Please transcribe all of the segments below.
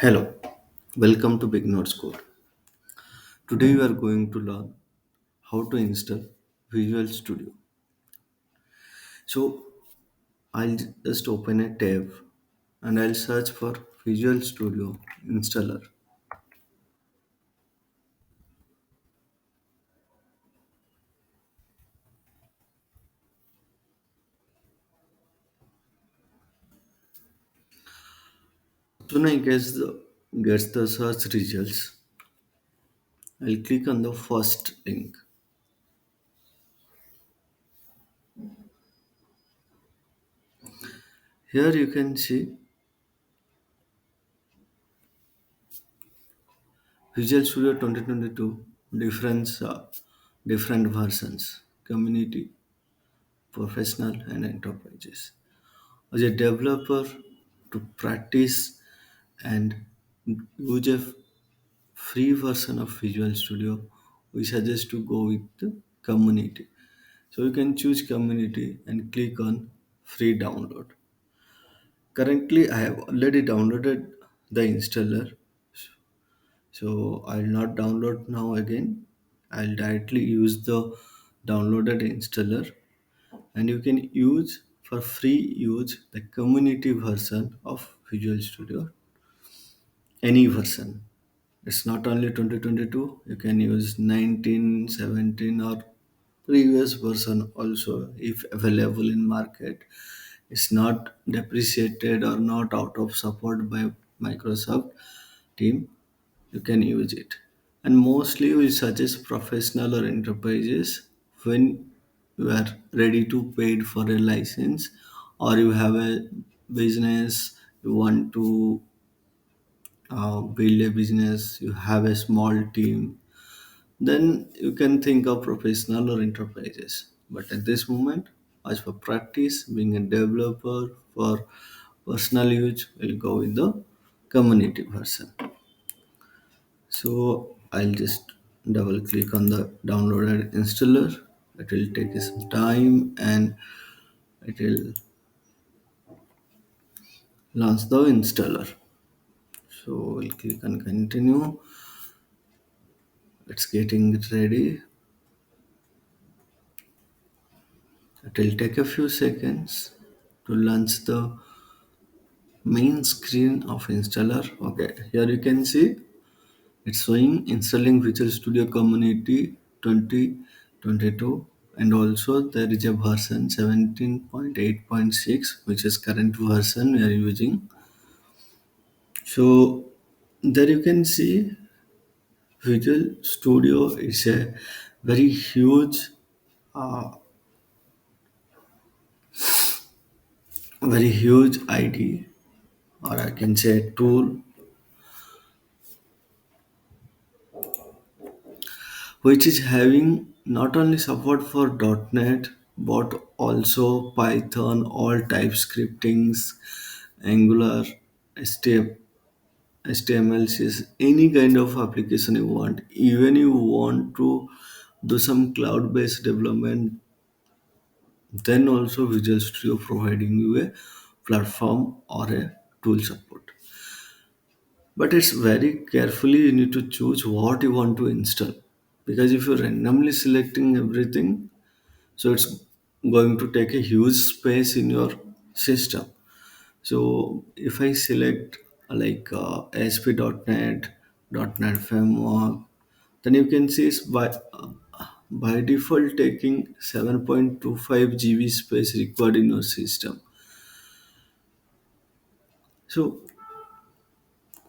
Hello, welcome to Big Notes Code. Today we are going to learn how to install Visual Studio. So I'll just open a tab and I'll search for Visual Studio installer. Soon I gets the search results. I'll click on the first link. Here you can see Visual Studio 2022 different versions, community, professional and enterprises. As a developer to practice and use a free version of Visual Studio, we suggest to go with the community. So you can choose community and click on free download. Currently, I have already downloaded the installer, so I'll not download now again. I'll directly use the downloaded installer, and you can use for free use the community version of Visual Studio, any version. It's not only 2022, you can use 19, 17 or previous version also if available in market. It's not depreciated or not out of support by Microsoft team, you can use it. And mostly we suggest professional or enterprises when you are ready to pay for a license or you have a business, you want to build a business, you have a small team, then you can think of professional or enterprises. But at this moment, as for practice, being a developer for personal use, we'll go with the community version. So I'll just double click on the downloaded installer. It will take some time and it will launch the installer. So we'll click on continue. It's getting it ready. It will take a few seconds to launch the main screen of installer. Okay, here you can see it's showing installing Visual Studio Community 2022, and also there is a version 17.8.6 which is current version we are using. So there you can see Visual Studio is a very huge ID, or I can say tool, which is having not only support for .NET but also Python, all TypeScriptings, Angular, HTML, CSS, any kind of application you want. Even you want to do some cloud-based development, then also Visual Studio providing you a platform or a tool support. But it's very carefully you need to choose what you want to install, because if you're randomly selecting everything, so it's going to take a huge space in your system. So if I select like ASP.NET, .NET Framework, then you can see it's by default taking 7.25 GB space required in your system. So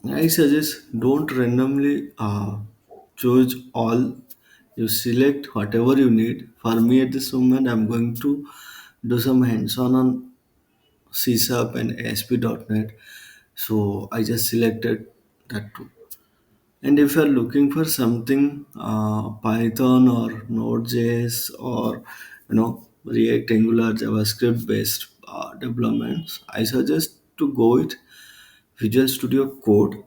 I suggest don't randomly choose all. You select whatever you need. For me at this moment, I'm going to do some hands-on on C Sharp and ASP.NET. So I just selected that too. And if you're looking for something Python or Node.js or React, Angular, JavaScript based developments, I suggest to go with Visual Studio Code,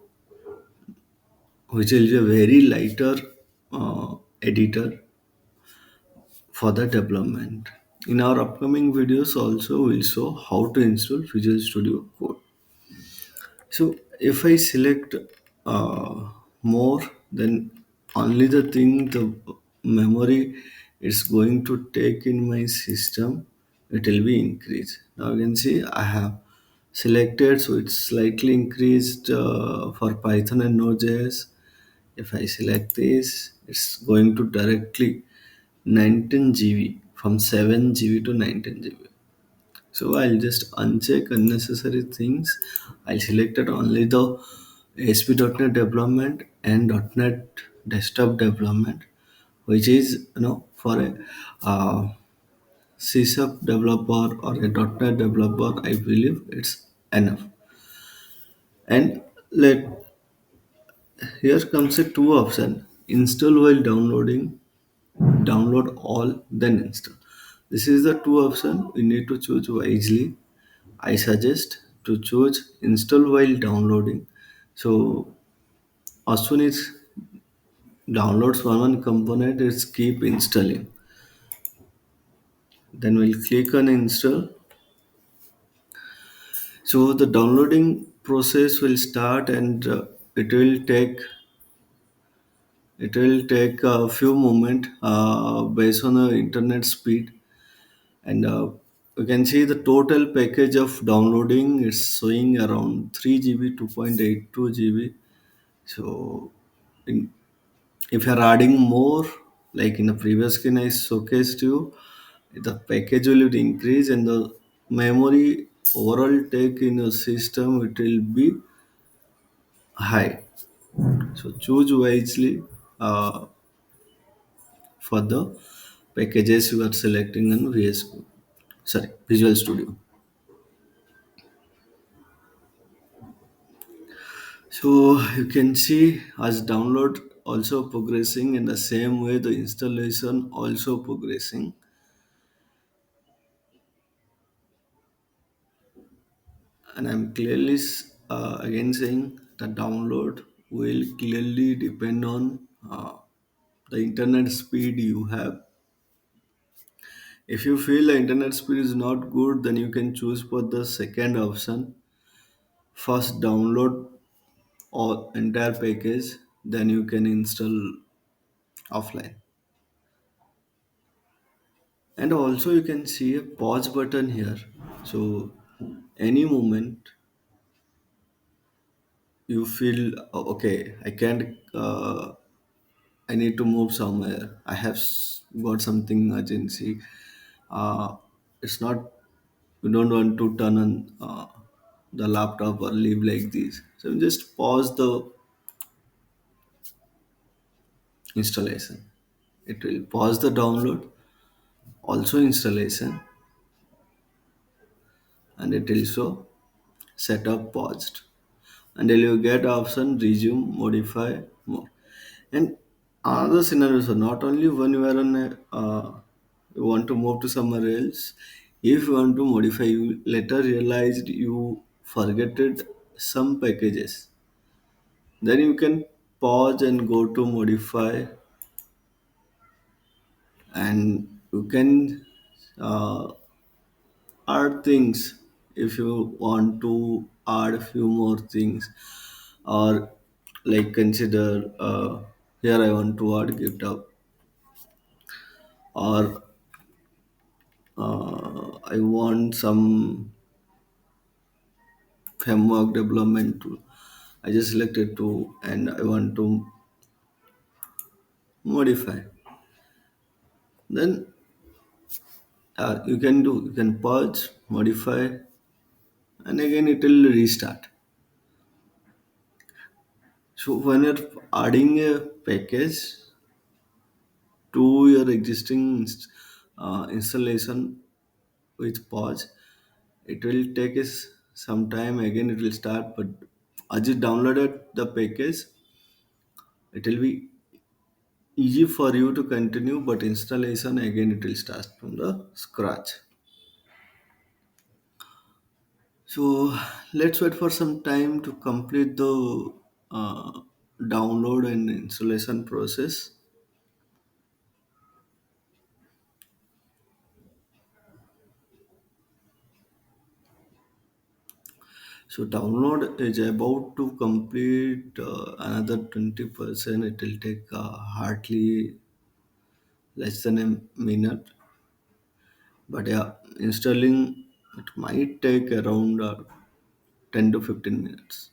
which is a very lighter editor for the development. In our upcoming videos also we'll show how to install Visual Studio Code. So If I select more, then only the thing the memory is going to take in my system, it will be increased. Now you can see I have selected, so it's slightly increased for Python and Node.js. If I select this, it's going to directly 19 GB, from 7 GB to 19 GB. So I'll just uncheck unnecessary things. I'll select it only the ASP.NET development and .NET desktop development, which is for a C# developer or a .NET developer. I believe it's enough. And let here comes a two option: install while downloading, download all, then install. This is the two option. We need to choose wisely. I suggest to choose install while downloading. So as soon as downloads one component, it's keep installing. Then we'll click on install. So the downloading process will start, and it will take a few moments based on the internet speed. And you can see the total package of downloading is showing around 3 GB, 2.82 GB. So in, if you're adding more, like in the previous screen I showcased you, the package will increase, and the memory overall take in your system, it will be high. So choose wisely for the packages you are selecting in Visual Studio. So you can see as download also progressing, in the same way the installation also progressing. And I'm clearly again saying the download will clearly depend on the internet speed you have. If you feel the internet speed is not good, then you can choose for the second option. First download all entire package, then you can install offline. And also you can see a pause button here. So any moment you feel okay, I can't I need to move somewhere. I have got something urgency. It's not, you don't want to turn on the laptop or leave like this. So you just pause the installation. It will pause the download, also installation, and it will show setup paused. And then you get option resume, modify, more. And other scenarios are not only when you are on a, you want to move to somewhere else. If you want to modify, you later realized you forgetted some packages. Then you can pause and go to modify, and you can uh, add things if you want to add a few more things, or like consider here I want to add GitHub, or I want some framework development tool. I just selected two and I want to modify. Then you can purge, modify, and again it will restart. So when you're adding a package to your existing installation with pause, it will take us some time. Again it will start, but as you downloaded the package, it will be easy for you to continue, but installation again it will start from the scratch. So let's wait for some time to complete the uh, download and installation process. So download is about to complete another 20%. It will take hardly less than a minute. But yeah, installing it might take around 10 to 15 minutes.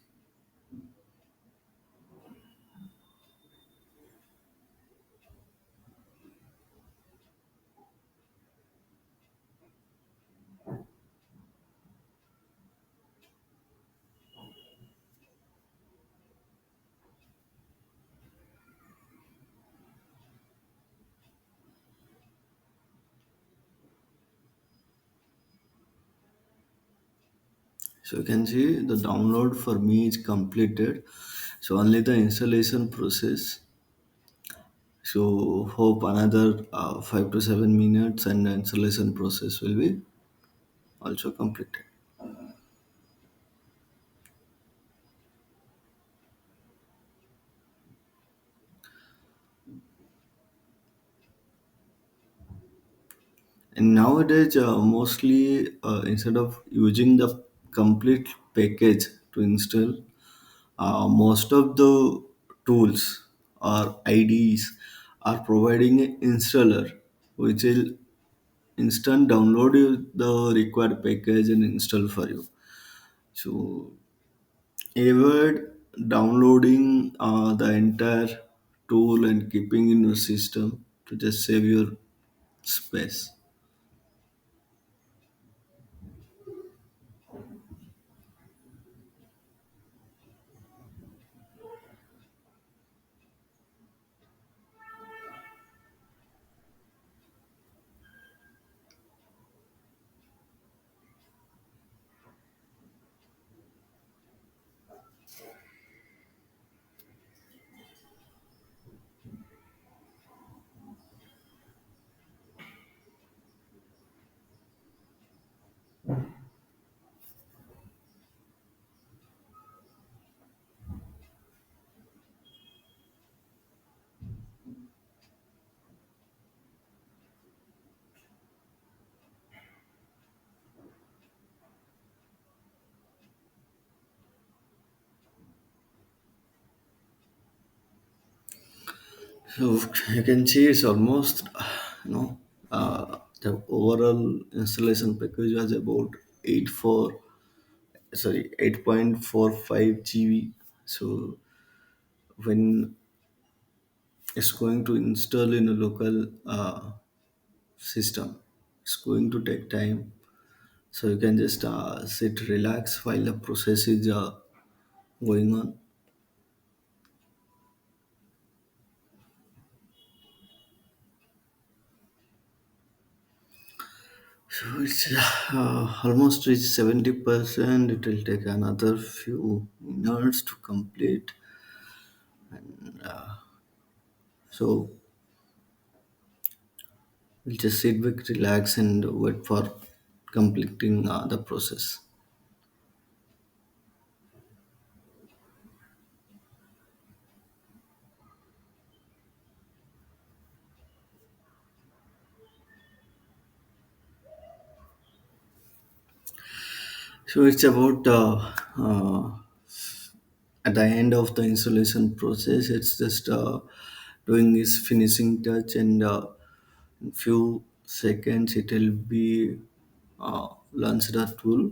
So you can see the download for me is completed. So only the installation process. So hope another 5 to 7 minutes and the installation process will be also completed. And nowadays, mostly instead of using the complete package to install, most of the tools or IDEs are providing an installer, which will instant download you the required package and install for you. So avoid downloading the entire tool and keeping in your system to just save your space. So you can see it's almost, the overall installation package was about 8.45 GB. So when it's going to install in a local system, it's going to take time. So you can just sit, relax while the process is going on. So it's almost reached 70%. It will take another few minutes to complete. So we'll just sit back, relax, and wait for completing the process. So it's about at the end of the installation process. It's just doing this finishing touch, and in few seconds it will be launched the tool.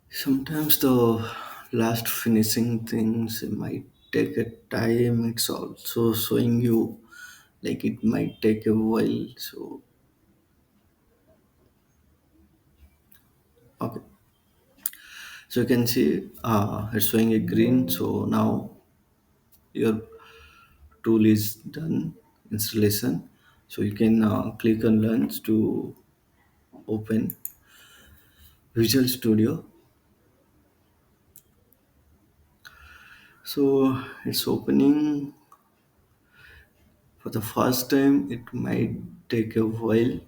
Sometimes the last finishing things might take a time. It's also showing you like it might take a while. So okay. So you can see it's showing a green. So now your tool is done installation. So you can click on launch to open Visual Studio. So it's opening for the first time. It might take a while.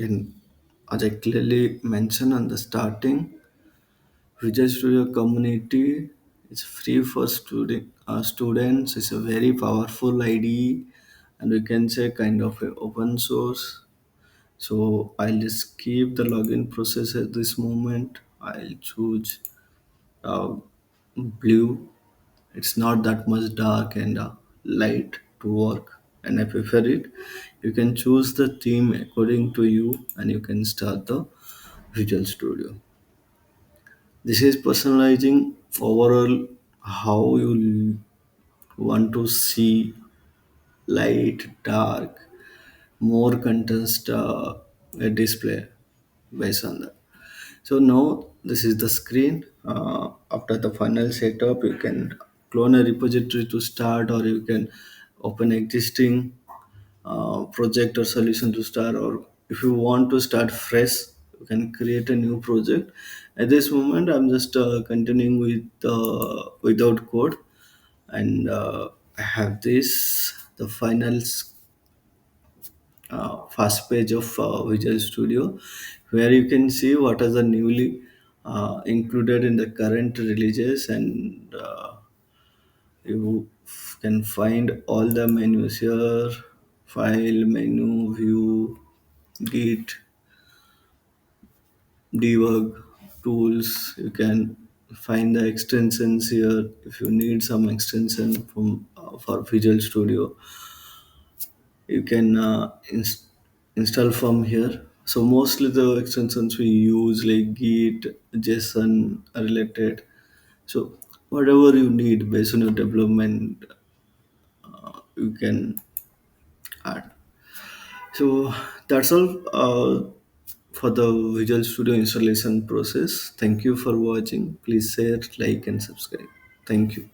And as I clearly mentioned on the starting, Visual Studio community is free for students. It's a very powerful IDE, and we can say kind of a open source. So I'll just skip the login process at this moment. I'll choose uh, blue. It's not that much dark and light to work, and I prefer it. You can choose the theme according to you, and you can start the Visual Studio. This is personalizing overall how you want to see light, dark, more contrast display based on that. So now this is the screen. After the final setup, you can clone a repository to start, or you can open existing project or solution to start, or if you want to start fresh, you can create a new project. At this moment, I'm just continuing with without code, and I have this the final first page of Visual Studio, where you can see what are the newly included in the current releases, and you can find all the menus here: file, menu, view, git, debug, tools. You can find the extensions here if you need some extension from for Visual Studio. You can install from here. So mostly the extensions we use like git, JSON related. So whatever you need based on your development, you can add. So that's all for the Visual Studio installation process. Thank you for watching. Please share, like, and subscribe. Thank you.